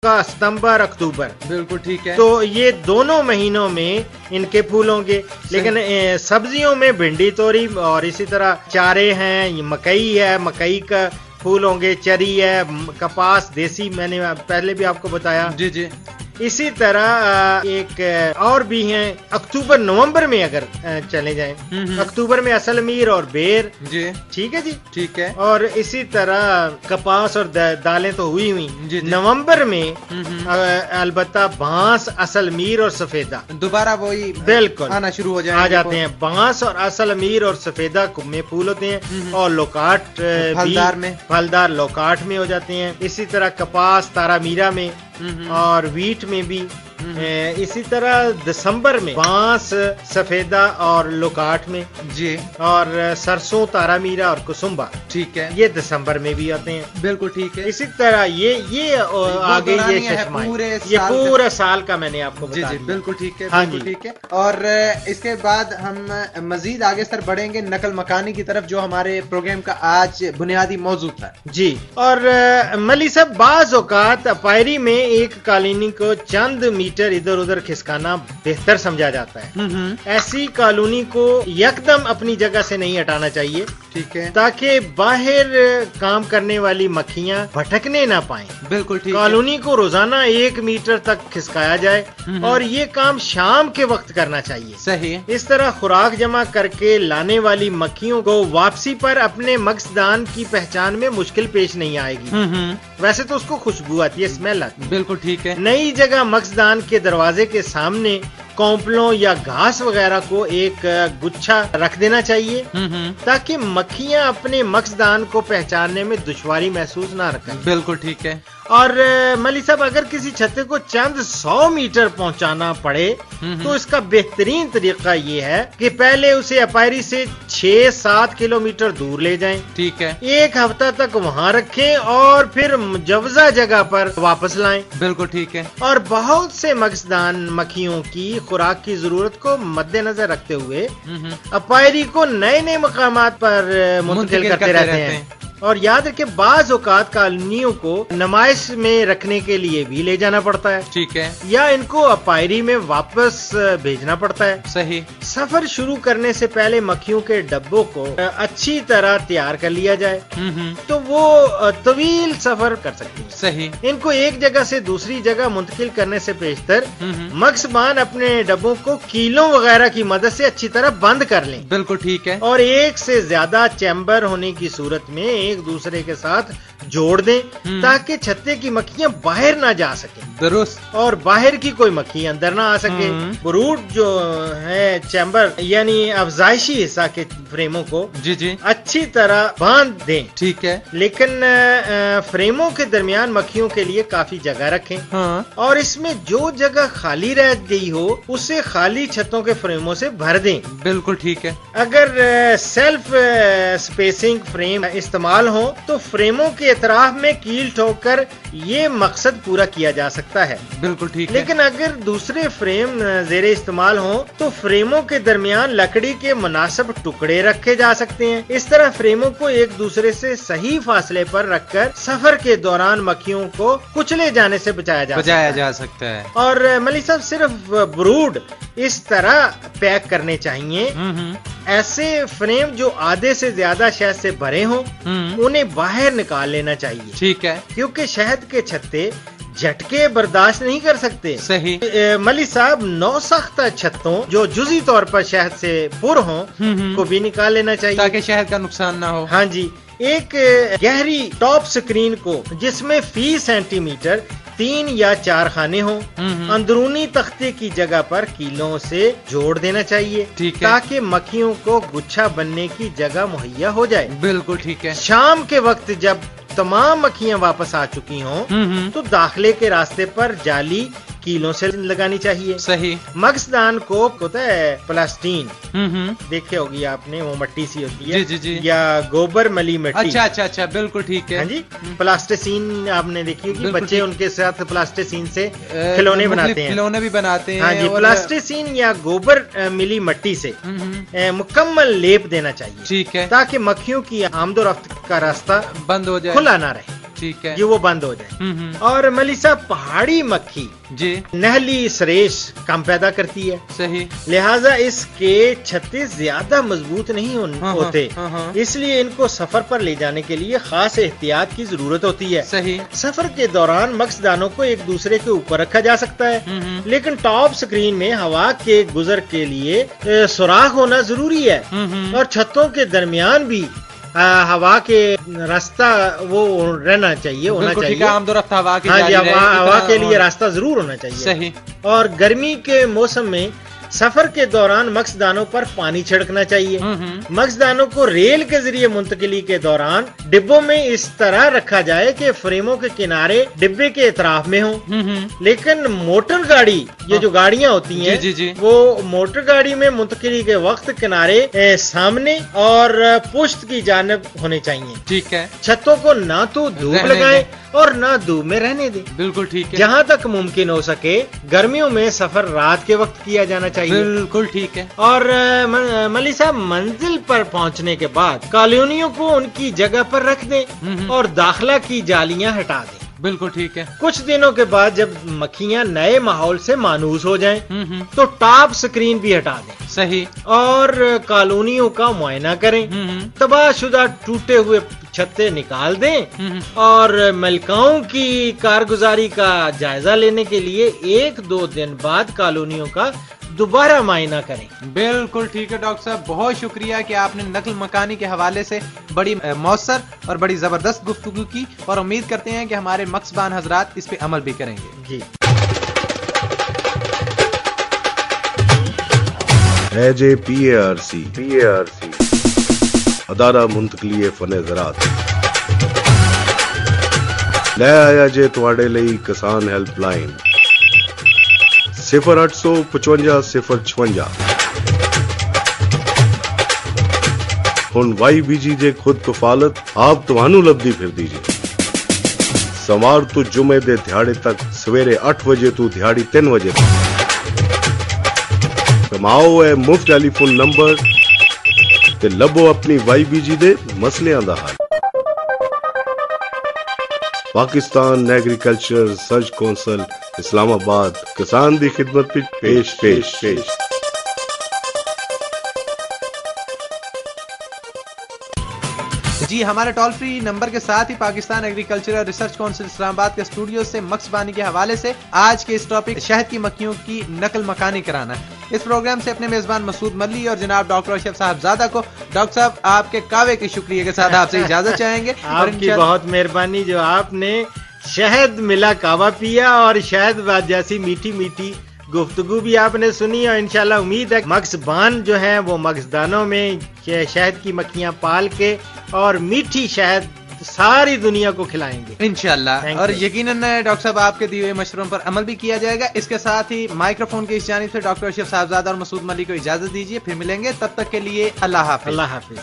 کا ستمبر اکتوبر. بالکل ٹھیک ہے. تو یہ دونوں مہینوں میں ان کے پھول ہوں گے. لیکن سبزیوں میں بھنڈی توری اور اسی طرح چارے ہیں، مکئی ہے، مکئی کا پھول ہوں گے، چری ہے، کپاس دیسی میں نے پہلے بھی آپ کو بتایا. جی جی. اسی طرح ایک اور بھی ہیں اکتوبر نومبر میں اگر چلے جائیں، اکتوبر میں اصل میر اور بیر. جی ٹھیک ہے جی. ٹھیک ہے. اور اسی طرح کپاس اور دالیں تو ہوئی ہوئی. جی. نومبر میں البتہ بانس، اصل میر اور سفیدہ دوبارہ وہی بالکل آنا شروع ہو آ جاتے ہیں. بانس اور اصل میر اور سفیدہ میں پھول ہوتے ہیں، اور لوکاٹ پھلدار لوکاٹ میں ہو جاتے ہیں. اسی طرح کپاس تارا میرا میں اور ویٹ میں بھی. اسی طرح دسمبر میں بانس، سفیدہ اور لوکاٹ میں. جی. اور سرسوں، تارا میرا اور کسمبا. ٹھیک ہے. یہ دسمبر میں بھی آتے ہیں. بالکل ٹھیک ہے. اسی طرح یہ آگے یہ پورا سال کا میں نے آپ کو بتا دیا. جی بالکل ٹھیک ہے. ہاں بالکل جی. ٹھیک ہے. اور اس کے بعد ہم مزید آگے سر بڑھیں گے نقل مکانی کی طرف، جو ہمارے پروگرام کا آج بنیادی موضوع تھا. جی. اور ملی صاحب بعض اوقات اپائری میں ایک کالونی کو چند میٹر ادھر ادھر کھسکانا بہتر سمجھا جاتا ہے. ایسی کالونی کو یکدم اپنی جگہ سے نہیں ہٹانا چاہیے. ٹھیک ہے. تاکہ باہر کام کرنے والی مکھیاں بھٹکنے نہ پائیں. بالکل ٹھیک. کالونی کو روزانہ 1 میٹر تک کھسکایا جائے اور یہ کام شام کے وقت کرنا چاہیے. صحیح. اس طرح خوراک جمع کر کے لانے والی مکھیوں کو واپسی پر اپنے مقصدان کی پہچان میں مشکل پیش نہیں آئے گی. ویسے تو اس کو خوشبو آتی ہے، اسمیل آتی ہے. بالکل ٹھیک ہے. نئی جگہ مقصدان کے دروازے کے سامنے کونپلوں یا گھاس وغیرہ کو ایک گچھا رکھ دینا چاہیے تاکہ مکھیاں اپنے مقصدان کو پہچاننے میں دشواری محسوس نہ رکھیں. بالکل ٹھیک ہے. اور ملی صاحب اگر کسی چھتے کو چند 100 میٹر پہنچانا پڑے تو اس کا بہترین طریقہ یہ ہے کہ پہلے اسے اپائری سے 6-7 کلومیٹر دور لے جائیں. ٹھیک ہے. 1 ہفتہ تک وہاں رکھیں اور پھر مجوزہ جگہ پر واپس لائیں. بالکل ٹھیک ہے. اور بہت سے مقصدان مکھیوں کی خوراک کی ضرورت کو مد نظر رکھتے ہوئے اپائری کو نئے نئے مقامات پر منتقل کرتے رہتے ہیں. اور یاد رکھیں بعض اوقات کالونیوں کو نمائش میں رکھنے کے لیے بھی لے جانا پڑتا ہے. ٹھیک ہے. یا ان کو اپائری میں واپس بھیجنا پڑتا ہے. صحیح. سفر شروع کرنے سے پہلے مکھیوں کے ڈبوں کو اچھی طرح تیار کر لیا جائے تو وہ طویل سفر کر سکتی ہیں. صحیح. ان کو ایک جگہ سے دوسری جگہ منتقل کرنے سے پیشتر مقصبان اپنے ڈبوں کو کیلوں وغیرہ کی مدد سے اچھی طرح بند کر لیں. بالکل ٹھیک ہے. اور ایک سے زیادہ چیمبر ہونے کی صورت میں ایک دوسرے کے ساتھ جوڑ دیں تاکہ چھتے کی مکھیاں باہر نہ جا سکیں. درست. اور باہر کی کوئی مکھی اندر نہ آ سکے. بروڈ جو ہے چیمبر یعنی افزائشی حصہ کے فریموں کو جی جی اچھی طرح باندھ دیں. ٹھیک ہے. لیکن فریموں کے درمیان مکھیوں کے لیے کافی جگہ رکھیں اور اس میں جو جگہ خالی رہ گئی ہو اسے خالی چھتوں کے فریموں سے بھر دیں. بالکل ٹھیک ہے. اگر سیلف سپیسنگ فریم استعمال ہو تو فریموں کے اطراف میں کیل ٹھوک کر یہ مقصد پورا کیا جا سکتا ہے. بالکل ٹھیک ہے. لیکن اگر دوسرے فریم زیر استعمال ہوں تو فریموں کے درمیان لکڑی کے مناسب ٹکڑے رکھے جا سکتے ہیں. اس طرح فریموں کو ایک دوسرے سے صحیح فاصلے پر رکھ کر سفر کے دوران مکھیوں کو کچلے جانے سے بچایا جا سکتا ہے. اور ملک صاحب صرف بروڈ اس طرح پیک کرنے چاہیے. ایسے فریم جو آدھے سے زیادہ شہد سے بھرے ہوں انہیں باہر نکال لینا چاہیے. ٹھیک ہے. کیونکہ شہد کے چھتے جھٹکے برداشت نہیں کر سکتے. صحیح. ملی صاحب نوساختہ چھتوں جو جزئی طور پر شہد سے پر ہوں کو بھی نکال لینا چاہیے تاکہ شہد کا نقصان نہ ہو. ہاں جی. ایک گہری ٹاپ سکرین کو جس میں فی سینٹی میٹر 3 یا 4 خانے ہوں اندرونی تختے کی جگہ پر کیلوں سے جوڑ دینا چاہیے تاکہ مکھیوں کو گچھا بننے کی جگہ مہیا ہو جائے. بالکل ٹھیک ہے. شام کے وقت جب تمام مکھیاں واپس آ چکی ہوں تو داخلے کے راستے پر جالی کیلوں سے لگانی چاہیے. صحیح. مقصدان کو ہوتا ہے پلاسٹین، دیکھے ہوگی آپ نے، وہ مٹی سی ہوتی ہے. جی جی جی. یا گوبر ملی مٹی. اچھا اچھا اچھا. بالکل ٹھیک ہے. ہاں جی. پلاسٹیسین آپ نے دیکھی ہوگی، بچے ان کے ساتھ پلاسٹیسین سے کھلونے بناتے ہیں. کھلونے بھی بناتے ہیں. ہاں جی. پلاسٹیسین یا گوبر ملی مٹی سے مکمل لیپ دینا چاہیے. ٹھیک ہے. تاکہ مکھیوں کی آمد و رفت کا راستہ بند ہو جائے، کھلا نہ رہے. ٹھیک ہے یہ وہ بند ہو جائے. اور ملی صاحب پہاڑی مکھی جی نہلی سریش کم پیدا کرتی ہے, صحیح, لہٰذا اس کے چھتے زیادہ مضبوط نہیں ہوتے, اس لیے ان کو سفر پر لے جانے کے لیے خاص احتیاط کی ضرورت ہوتی ہے. صحیح, سفر کے دوران مقصدانوں کو ایک دوسرے کے اوپر رکھا جا سکتا ہے, لیکن ٹاپ سکرین میں ہوا کے گزر کے لیے سوراخ ہونا ضروری ہے, اور چھتوں کے درمیان بھی ہوا کے راستہ وہ رہنا چاہیے, ہونا چاہیے. ہوا کے لیے راستہ ضرور ہونا چاہیے. صحیح. اور گرمی کے موسم میں سفر کے دوران مقصدانوں پر پانی چھڑکنا چاہیے. مقصدانوں کو ریل کے ذریعے منتقلی کے دوران ڈبوں میں اس طرح رکھا جائے کہ فریموں کے کنارے ڈبے کے اطراف میں ہوں, لیکن موٹر گاڑی, یہ جو گاڑیاں ہوتی ہیں وہ موٹر گاڑی میں منتقلی کے وقت کنارے سامنے اور پشت کی جانب ہونے چاہیے. ٹھیک ہے. چھتوں کو نہ تو دھوپ لگائیں اور نہ دھوپ میں رہنے دیں. بالکل ٹھیک ہے. جہاں تک ممکن ہو سکے گرمیوں میں سفر رات کے وقت کیا جانا چاہیے. بالکل ٹھیک ہے. اور ملی صاحب منزل پر پہنچنے کے بعد کالونیوں کو ان کی جگہ پر رکھ دیں اور داخلہ کی جالیاں ہٹا دیں. بالکل ٹھیک ہے. کچھ دنوں کے بعد جب مکھیاں نئے ماحول سے مانوس ہو جائیں تو ٹاپ سکرین بھی ہٹا دیں. صحیح. اور کالونیوں کا معائنہ کریں. تباہ شدہ ٹوٹے ہوئے چھتے نکال دیں اور ملکاؤں کی کارگزاری کا جائزہ لینے کے لیے 1-2 دن بعد کالونیوں کا دوبارہ معائنہ کریں. بالکل ٹھیک ہے ڈاکٹر صاحب, بہت شکریہ کہ آپ نے نقل مکانی کے حوالے سے بڑی مؤثر اور بڑی زبردست گفتگو کی, اور امید کرتے ہیں کہ ہمارے مقصبان حضرات اس پہ عمل بھی کریں گے. جی. PARC ادارہ منتقلی فن زراعت لے آیا جے تواڈے لئی کسان ہیلپ لائن 0855 056. ہن YBG دے خود کفالت آپ تہانوں لبدی پھر دیجیے. سوار تو جمعے دے دھیاڑے تک سویرے 8 بجے تو دھیاڑی 3 بجے تک کماؤ ہے مفت ٹیلی فون نمبر تے لبو اپنی YBG دے مسئلیاں دا حل. پاکستان ایگریکلچر ریسرچ کونسل اسلام آباد کسان دی خدمت پیش. جی, ہمارے ٹول فری نمبر کے ساتھ ہی پاکستان ایگریکلچرل ریسرچ کونسل اسلام آباد کے اسٹوڈیو سے مقصبانی کے حوالے سے آج کے اس ٹاپک شہد کی مکھیوں کی نقل مکانی کرانا ہے. اس پروگرام سے اپنے میزبان مسعود ملی اور جناب ڈاکٹر اشرف صاحب زادہ کو ڈاکٹر صاحب آپ کے کعوے کے شکریہ کے ساتھ آپ سے اجازت چاہیں گے. آپ کی بہت مہربانی جو آپ نے شہد ملا کعوہ پیا اور شہد جیسی میٹھی میٹھی گفتگو بھی آپ نے سنی, اور انشاءاللہ امید ہے مقصبان جو ہیں وہ مقصدانوں میں شہد کی مکھیاں پال کے اور میٹھی شہد ساری دنیا کو کھلائیں گے انشاءاللہ. اور یقیناً ڈاکٹر صاحب آپ کے دیے ہوئے مشوروں پر عمل بھی کیا جائے گا. اس کے ساتھ ہی مائکروفون کی اس جانب سے ڈاکٹر اشرف صاحبزادہ اور مسعود ملی کو اجازت دیجیے, پھر ملیں گے, تب تک کے لیے اللہ حافظ. اللہ حافظ.